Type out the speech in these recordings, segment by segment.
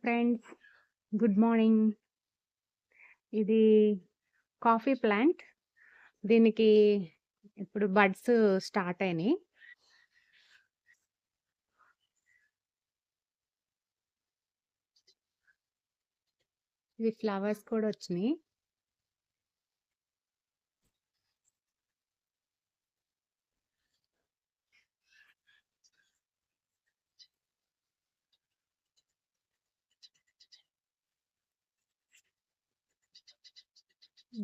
Friends, good morning. ఇది coffee plant. దీనికి ఇప్పుడు బడ్స్ స్టార్ట్ అయినాయి. ఇవి ఫ్లవర్స్ కూడా వచ్చినాయి.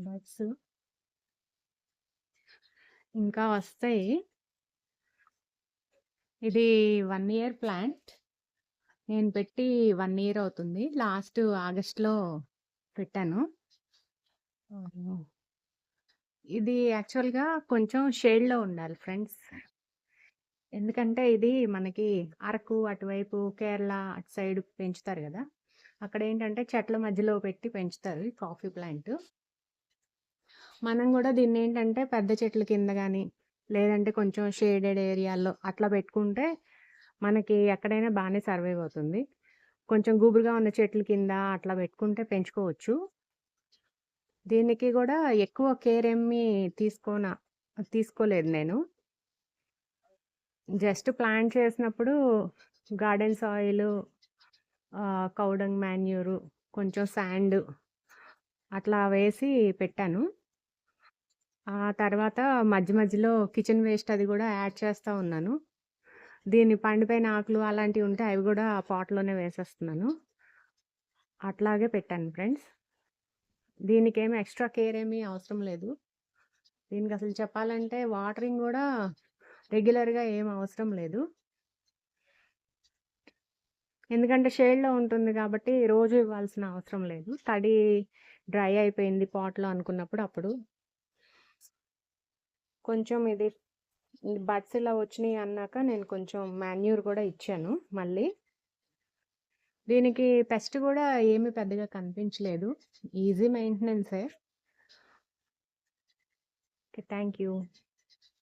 బడ్స్ ఇంకా వస్తాయి. ఇది 1 ఇయర్ ప్లాంట్. నేను పెట్టి 1 ఇయర్ అవుతుంది. లాస్ట్ ఆగస్ట్లో పెట్టాను. ఇది యాక్చువల్గా కొంచెం షేడ్లో ఉండాలి ఫ్రెండ్స్. ఎందుకంటే ఇది మనకి అరకు అటువైపు కేరళ అటు సైడ్ పెంచుతారు కదా. అక్కడ ఏంటంటే చెట్ల మధ్యలో పెట్టి పెంచుతారు ఈ కాఫీ ప్లాంట్. మనం కూడా దీన్ని ఏంటంటే పెద్ద చెట్ల కింద కానీ లేదంటే కొంచెం షేడెడ్ ఏరియాల్లో అట్లా పెట్టుకుంటే మనకి ఎక్కడైనా బాగానే సర్వైవ్ అవుతుంది. కొంచెం గుబురుగా ఉన్న చెట్ల కింద అట్లా పెట్టుకుంటే పెంచుకోవచ్చు. దీనికి కూడా ఎక్కువ కేర్ ఏమీ తీసుకోలేదు నేను. జస్ట్ ప్లాంట్ చేసినప్పుడు గార్డెన్ సాయిల్, కౌడంగ్ మాన్యూరు, కొంచెం శాండ్ అట్లా వేసి పెట్టాను. ఆ తర్వాత మధ్య మధ్యలో కిచెన్ వేస్ట్ అది కూడా యాడ్ చేస్తూ ఉన్నాను. దీన్ని పండిపోయిన ఆకులు అలాంటివి ఉంటే అవి కూడా పాట్లోనే వేసేస్తున్నాను. అట్లాగే పెట్టాను ఫ్రెండ్స్. దీనికి ఏమి ఎక్స్ట్రా కేర్ ఏమీ అవసరం లేదు. దీనికి అసలు చెప్పాలంటే వాటరింగ్ కూడా రెగ్యులర్గా ఏం అవసరం లేదు. ఎందుకంటే షేడ్లో ఉంటుంది కాబట్టి రోజు ఇవ్వాల్సిన అవసరం లేదు. తడి డ్రై అయిపోయింది పాట్లో అనుకున్నప్పుడు అప్పుడు కొంచెం ఇది బడ్స్ ఇలా వచ్చినాయి అన్నాక నేను కొంచెం మాన్యూర్ కూడా ఇచ్చాను మళ్ళీ. దీనికి పెస్ట్ కూడా ఏమీ పెద్దగా కనిపించలేదు. ఈజీ మెయింటెనెన్సే. Okay, thank you.